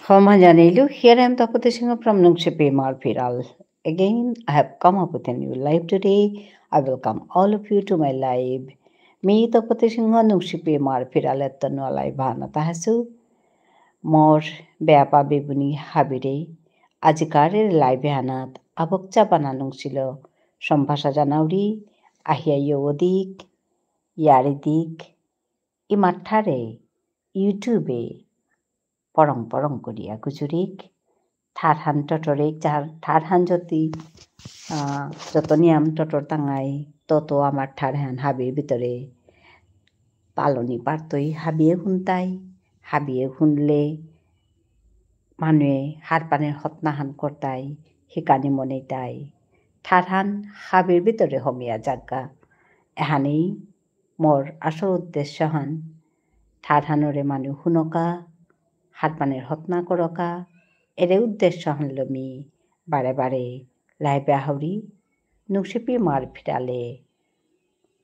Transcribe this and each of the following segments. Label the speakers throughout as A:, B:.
A: From Hanjanilu, here I am Tapati Singh from Nungshipi Marpiral. Again, I have come up with a new live today. I welcome all of you to my live. Me Tapati Singh Nungshipi Marpiral at the no live Hana Tahasu. More Beapa Bibuni Habire. Ajikare live Hanat. Abokcha Bananungsilo. Shompasha Janauri. Ahia Yodik. Yaridik. Imatare. YouTube. পৰং পৰং কৰিয়া গুজুৰিক থাৰহান টটৰিক যাৰ থাৰহান যত নিয়াম টটর টাঙাই তত আমার থারহান হাবির ভিতরে পালনি পারতই হাবিয়ে শুনলে মানুহে হার পানের হতনাহান করতাই শিকানি মনেইতাই থারহান হাবির ভিতরে হমিয়া জাগা এহানেই মোর আসল উদ্দেশ্য হান থারহানরে মানুহ শুনকা হাত পানের হতনা করকা এরে উদ্দেশ্য হানলমি বারে বারে লাইবে আহরি নুসিপি মার ফিরালে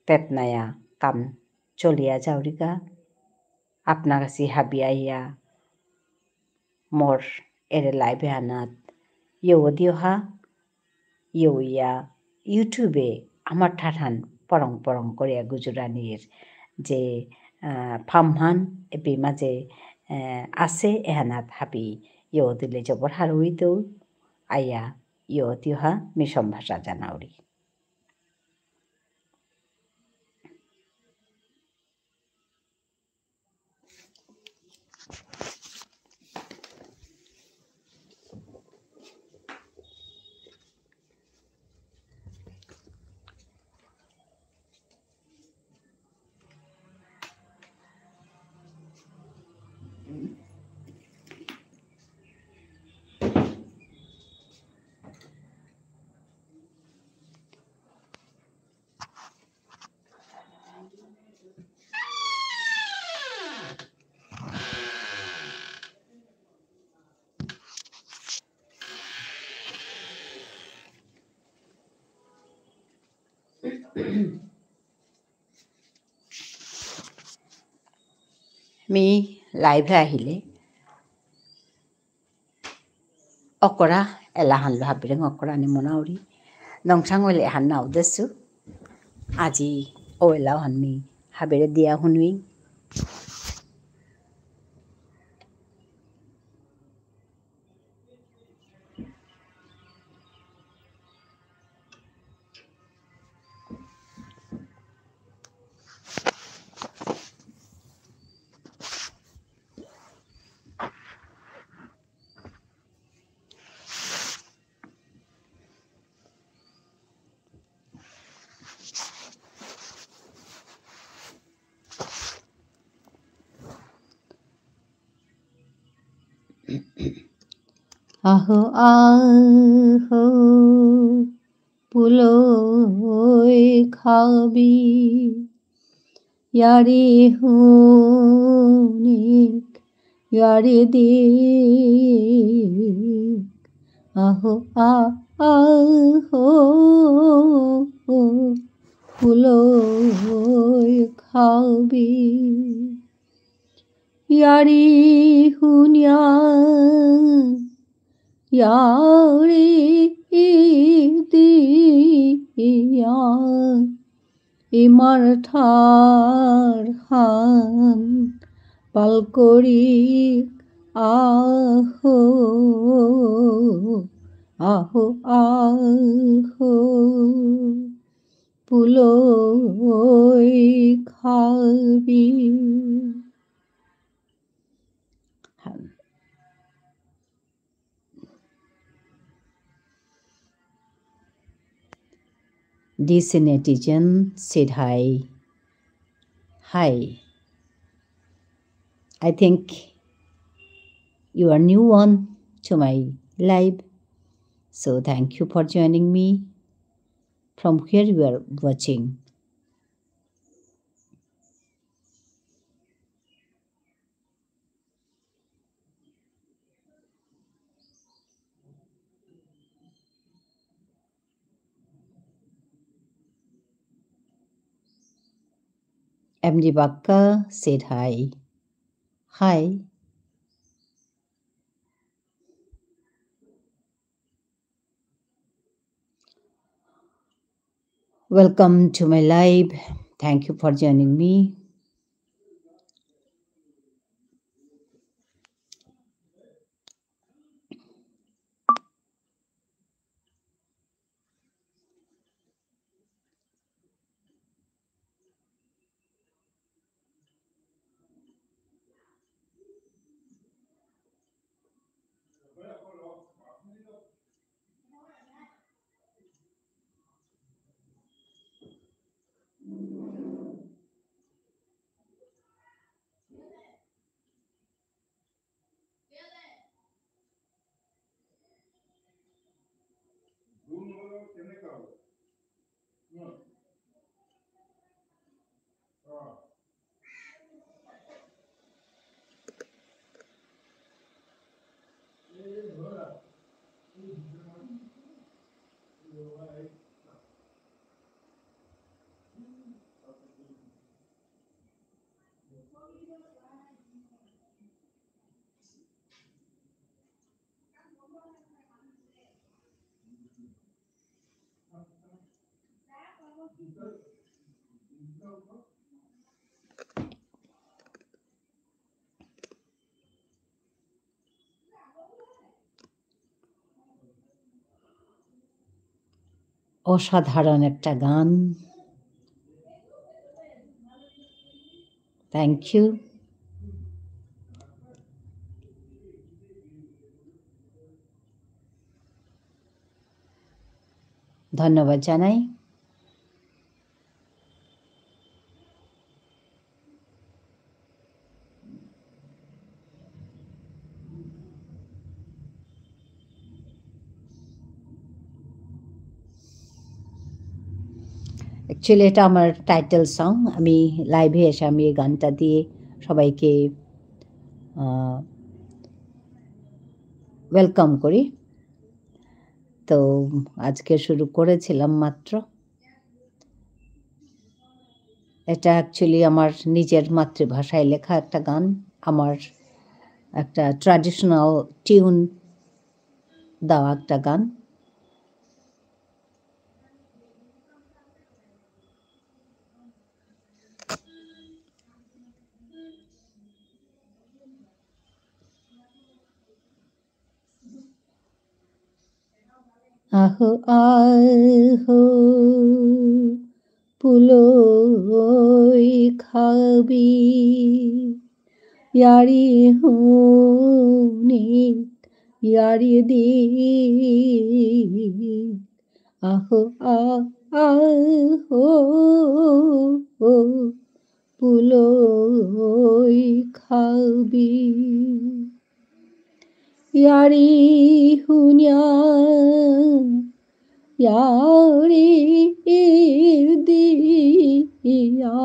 A: তেতনায়া কাম চলিয়া যাওরিগা আপনা কাছে হাবি আইয়া মোর এরে লাইবে আনাত ইয়দিওহা ইয়া ইউটিউবে আমার ঠাঠান পরং পরং করিয়া গুজরানির যে ফার্মহান এপি মাঝে আছে এহানাত হাবি ইয় দিলে জবর হারুইতেও আইয়া ইয় দিহা মিশম ভাষা জানাউরি মি লাইভে আহিলে অকৰা এলাহানলো হাবিৰে অকৰা নি মনাউৰি নংচাং হলে এহান নাও দেছো আজি ও এলাও হানমি হাবিৰে দিয়া শুনুই আহো আহো পুলই খাবি ইয়ারি হুনিক ইয়ারি দিক আহো আহো পুলই খাবি ইয়ারি হুনিয়া ইয়ারি দিয়া ইমার ঠার হান পালকরি আহো আহো আহো পুলই খাবি This netizen said hi. Hi. I think you are new one to my live. So thank you for joining me from where you are watching. MD Bakka said hi. Hi. Welcome to my live. Thank you for joining me. অসাধারণ একটা গান। Thank you. ধন্যবাদ জানাই। Actually এটা আমার title song. আমি লাইভে এসে আমি এই গানটা দিয়ে সবাইকে ওয়েলকাম করি। তো আজকে শুরু করেছিলাম মাত্র। এটা অ্যাকচুয়ালি আমার নিজের মাতৃভাষায় লেখা একটা গান। আমার একটা ট্র্যাডিশনাল টিউন দেওয়া একটা গান। আহো আহো পুলই খাবি ইয়ারি হুনি ইয়ারি দি আহো আহো পুলই খাবি ইয়ারি হুনিয়া ইয়ারি দিয়া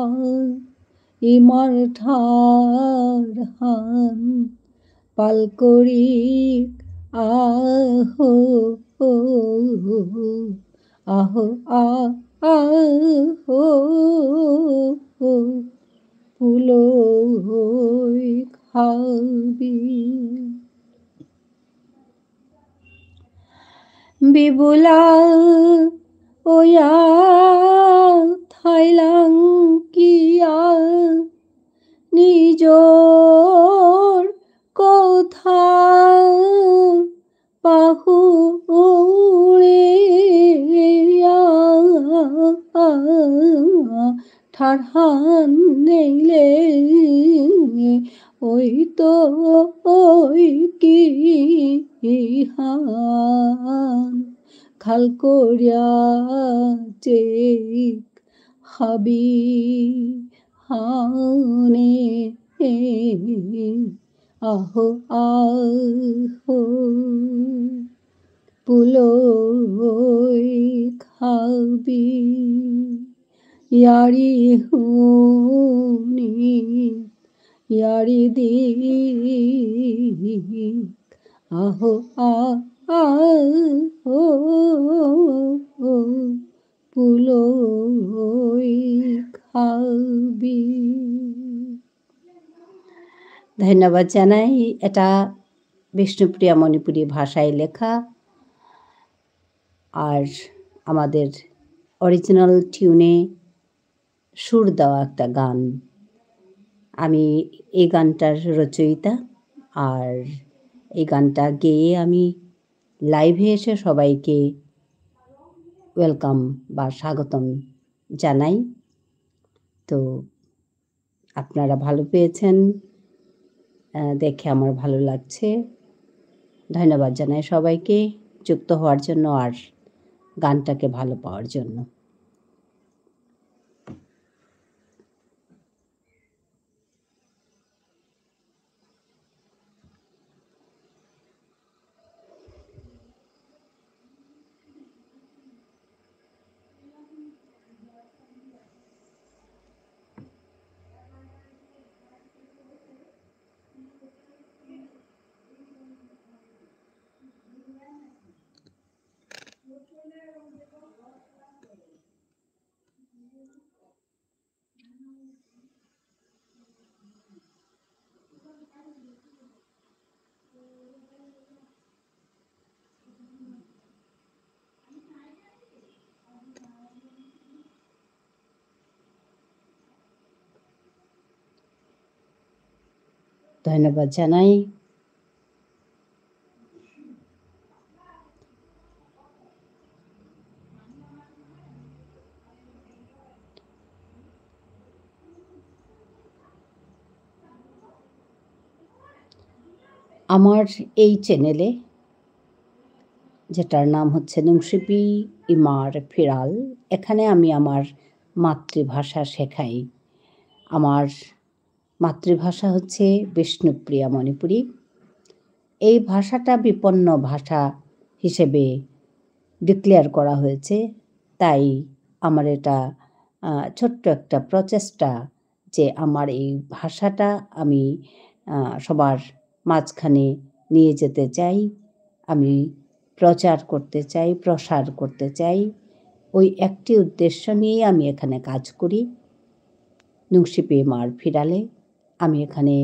A: ইমার ঠার হান পালকরি আহো আহো আহো পুলই খাবি বিবুলা ওয়া থাইলাং কিয়া নিজর কথা পাহুড়ে ঠারহান নেইলে ওই তো ওই কি হান খাল করিয়া চেক হাবি হানে আহো আহো পুলই খাবি ইয়ারি হুনি ইয়ারি দি আহো আহো পুলই খাবি। ধন্যবাদ জানাই। এটা বিষ্ণুপ্রিয়া মণিপুরী ভাষায় লেখা। আর আমাদের অরিজিনাল টিউনে সুর দেওয়া একটা গান। আমি এই গানটার রচয়িতা। আর এই গানটা গেয়ে আমি লাইভে এসে সবাইকে ওয়েলকাম বা স্বাগতম জানাই। তো আপনারা ভালো পেয়েছেন, দেখে আমার ভালো লাগছে। ধন্যবাদ জানাই সবাইকে যুক্ত হওয়ার জন্য আর গানটাকে ভালো পাওয়ার জন্য। ধন্যবাদ জানাই। আমার এই চ্যানেলে, যেটার নাম হচ্ছে নুংশিপি ইমার ফিরাল, এখানে আমি আমার মাতৃভাষা শেখাই। আমার মাতৃভাষা হচ্ছে বিষ্ণুপ্রিয়া মণিপুরী। এই ভাষাটা বিপন্ন ভাষা হিসেবে ডিক্লেয়ার করা হয়েছে, তাই আমার এটা ছোট্ট একটা প্রচেষ্টা যে আমার এই ভাষাটা আমি সবার মাঝখানে নিয়ে যেতে চাই, আমি প্রচার করতে চাই, প্রসার করতে চাই। ওই একটি উদ্দেশ্য নিয়েই আমি এখানে কাজ করি। নুংশিপি ইমার ফিরালে আমি এখানে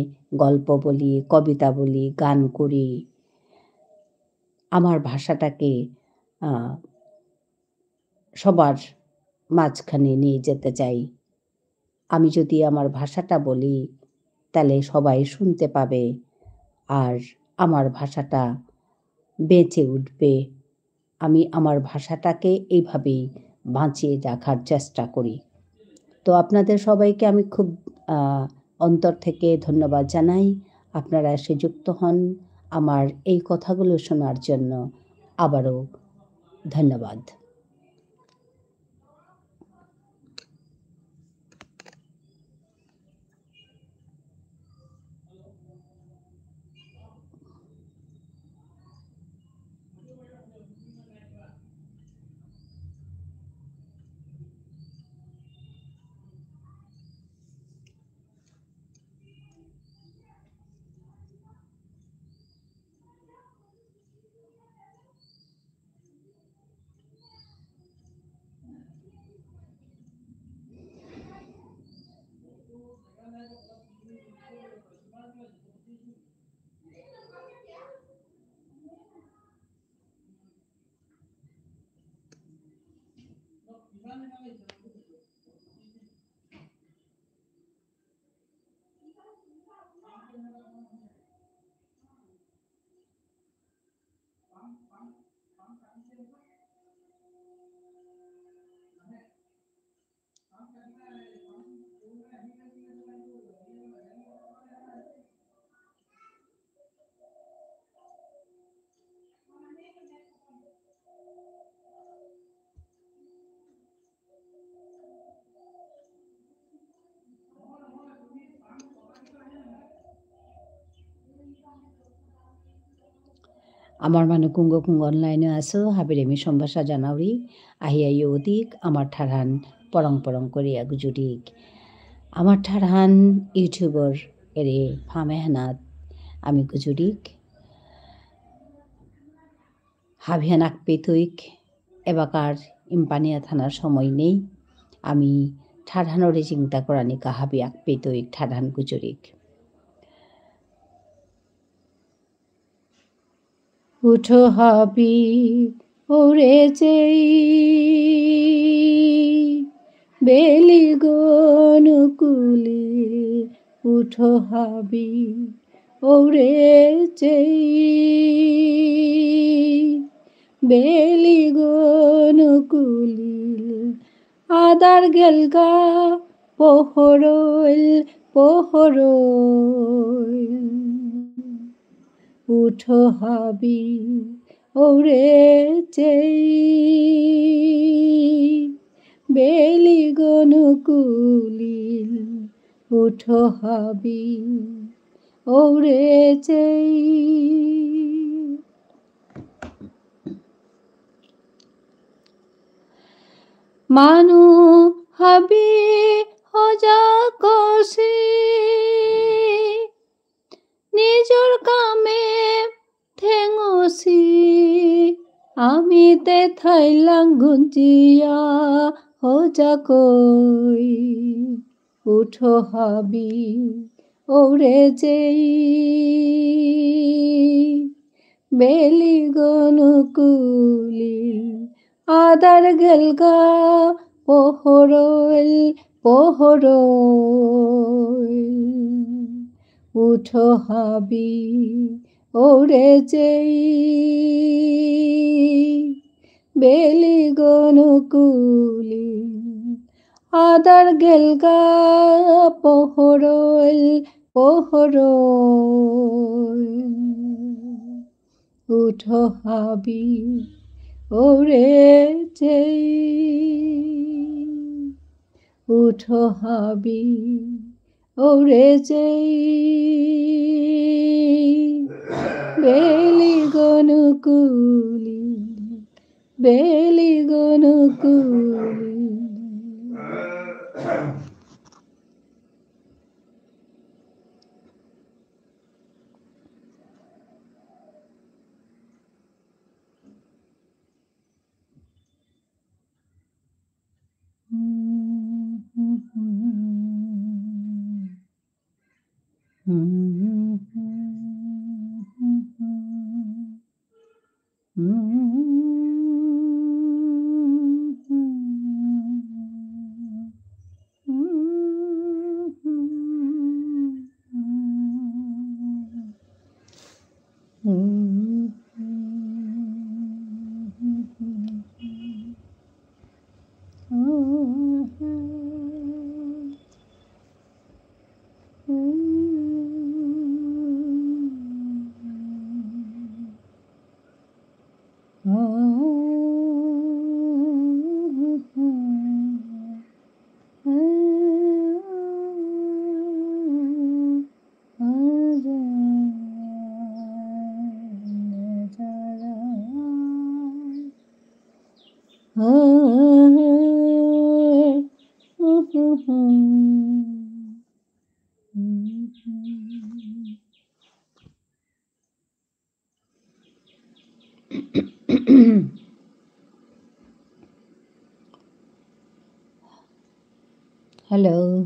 A: গল্প বলি, কবিতা বলি, গান করি। আমার ভাষাটাকে সবার মাঝখানে নিয়ে যেতে চাই। আমি যদি আমার ভাষাটা বলি তাহলে সবাই শুনতে পাবে আর আমার ভাষাটা বেঁচে উঠবে। আমি আমার ভাষাটাকে এইভাবেই বাঁচিয়ে রাখার চেষ্টা করি। তো আপনাদের সবাইকে আমি খুব অন্তর থেকে ধন্যবাদ জানাই। আপনারা এসে যুক্ত হন আমার এই কথাগুলো শোনার জন্য। আবারও ধন্যবাদ। Amar manu kungo online aso habiremi sombasa janauri ahia yodik amar tharan porong kori agujudik amar tharan youtuber ere phamehanat ami gujudik হাভিয়ানাক পেতুইক এবাকার ইম্পানিয়া থানার সময় নেই আমি ঠাডানোরে চিন্তা করানি কাহাবিয়াক পেতুইক ঠাডান গুজরিক উঠো হাবি ওরে যেই বেলি গনুকুলি উঠো হাবি ওরে চেই বেলি গনুকুলিল আদার গেলগা পোহরইল পোহরইল উঠো হাবি ওরে চেই বেলি গনুকুলিল উঠো হাবি ওরে চেই মানু হাবি হজা কষি নিজর কামে ঠেঙসি আমি তে থাইলাং গুঞ্জিয়া হজা কই উঠো হাবি ওরে যেই বেলি গনুকুলিল আদার গেলগা পোহরইল পোহরইল উঠো হাবি ওরে যেই বেলি গনুকুলিল আদার গেলগা পোহরইল পোহরইল উঠো হাবি ওরে যেই উঠো হাবি ওরে যেই বেলি গনুকুলিল বেলি গনুকুলিল Hello.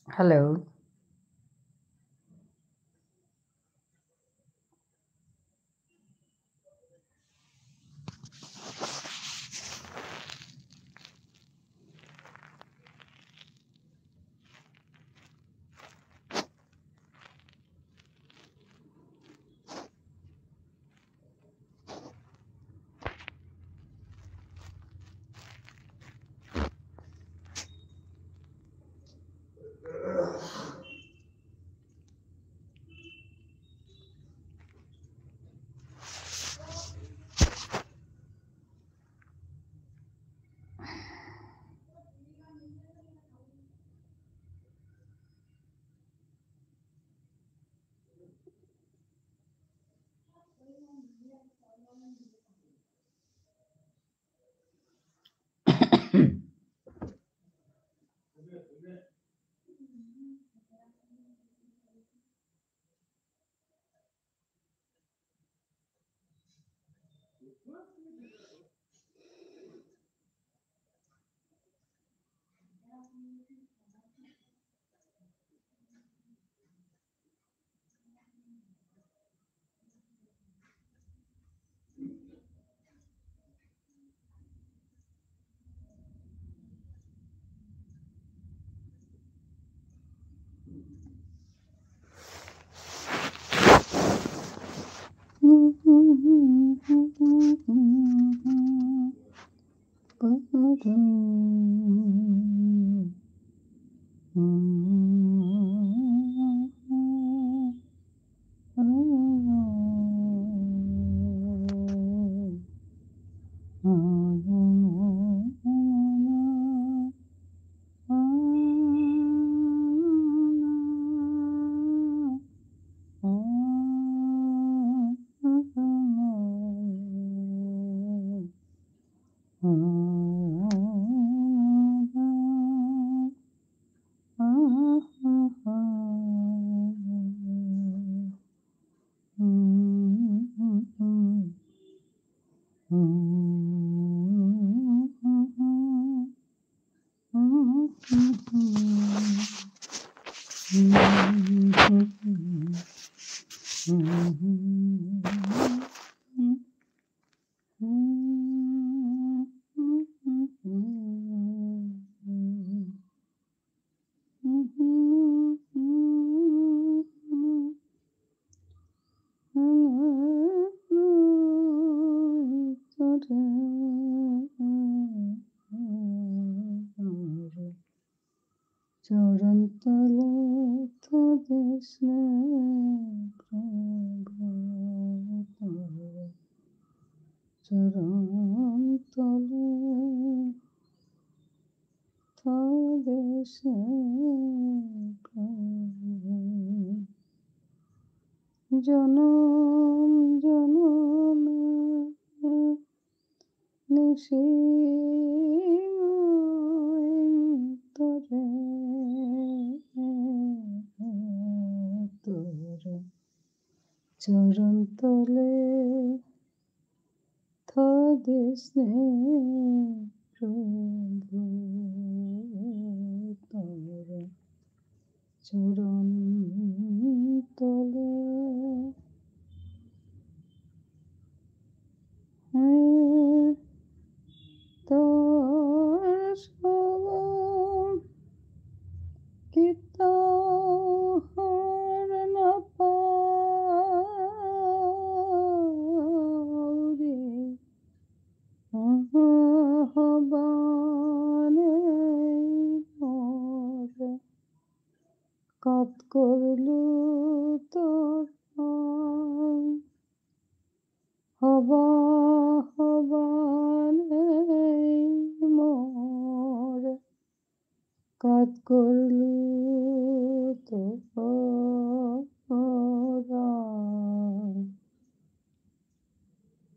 A: Hello. চরণতলে তোদের স্নেহ চরণতলে তোদের স্নেহ জনম জনম নিশিমায় তোরে তোর চরণ তলে তোদের স্নেহ প্রভু তোর চরণ তলে তোর সব কিতাহর না পাউরে আহ্বানে মোর কাত করলু তোর আহ্বানে মোর কাত করলু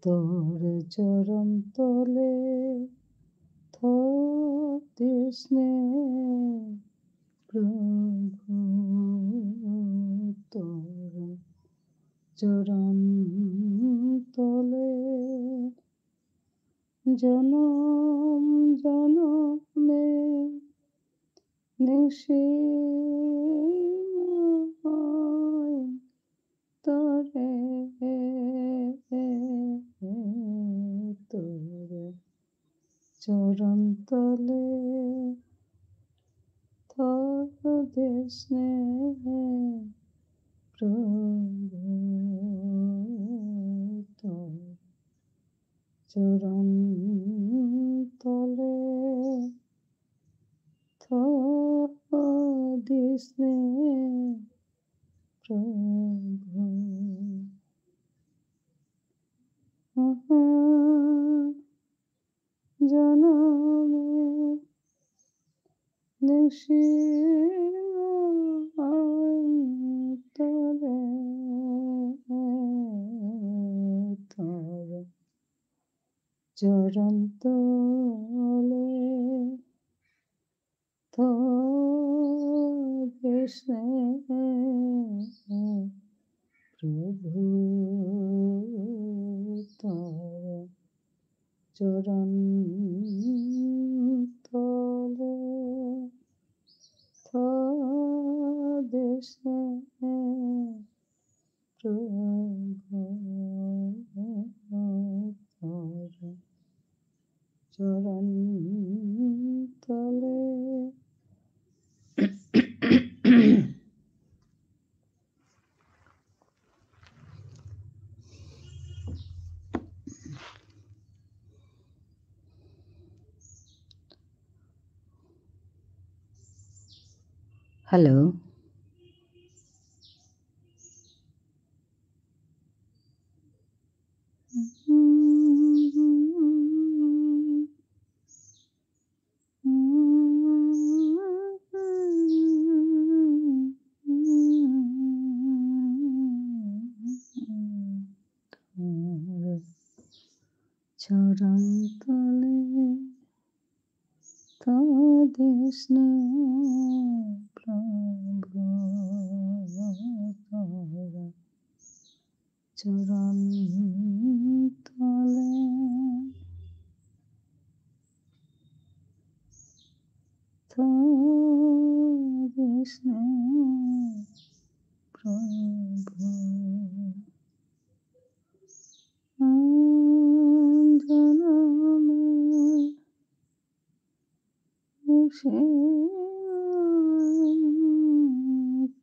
A: তোর চরণ তলে তোদের স্নেহ প্রভু তোর চরণ তলে জনম জনমে নিশিমায় তোরে তোর চরণ তলে তোদের স্নেহ প্রভু তোর চরণ তলে তোদের স্নেহ প্রভু জনমে নিশিমান্তরে তোর চরণ তলে তোদের স্নেহ প্রভু তোর চরণ তলে তোদের স্নেহ প্রভু তোর চরণ তলে হ্যালো চরণ তলে তোদের স্নেহ প্রভু তোর চরণ তলে তোদের স্নেহ প্রভু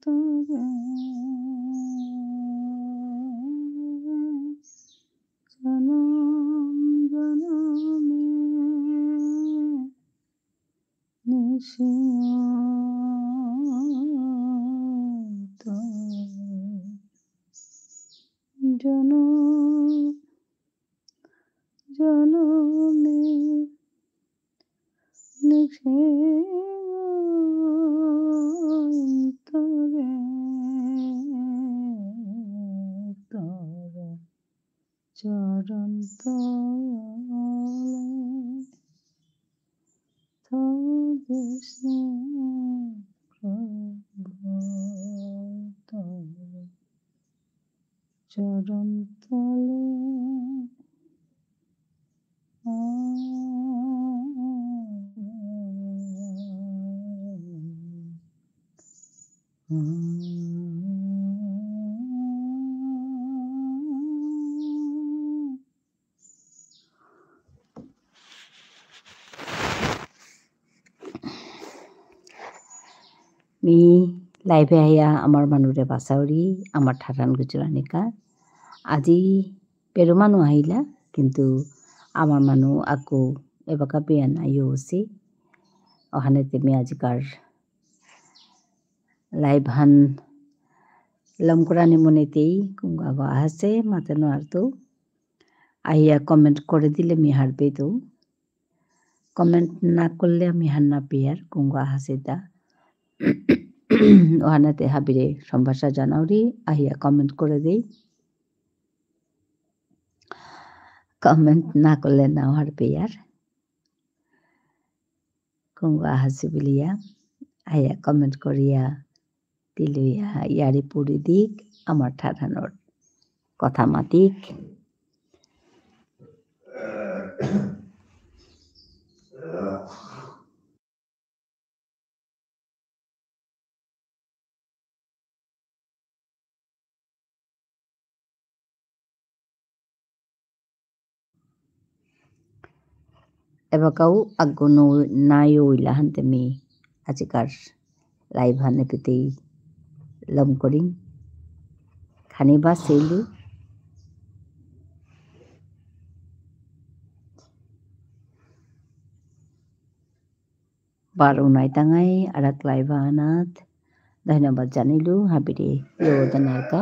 A: তোরে জনম জনমে নিশিমান্ত জনম জনমে নিশিমান্তরে তোর চরণ তলে তোদের স্নেহ প্রভু তোর চরণ তলে মি লাইভে আইয়া আমার মানুরে বাঁচাউরি আমার ঠাটান গুজরানিকা আজি পেরো মানু আহিলা কিন্তু আমার মানু আকু এবাকা বিয়ান আইও হসি ওখানে তেমি আজিকার লাইভ হান লমকরানি মনেতেই কুঙ্গাগো আহাসে মাতানো আর তো আইয়া কমেন্ট করে দিলে মি হারবে তো কমেন্ট না করলে আমি হান্না পেয়ার কুঙ্গা আহাসেদা ওহানাতে হাবিরে সম্ভাষা জানাউরি আহিয়া কমেন্ট করে দেই কমেন্ট না করলে না হারবে আর কুঙ্গা আহাসি বলিয়া আহিয়া কমেন্ট করিয়া দিলুইয়া ইয়ারি পুরি দিক আমার ঠাঠানোর কথা মাতিক এবাকাও আগ্গো নাই ওইলা হানতে মি আজিকার লাইভ হানে পেতেই লম করিং খানি বা সেলু বারো নাই তাঙাই আরাক লাইভ আনাত ধন্যবাদ জানিলু হাবিরে ইয়োদনারকা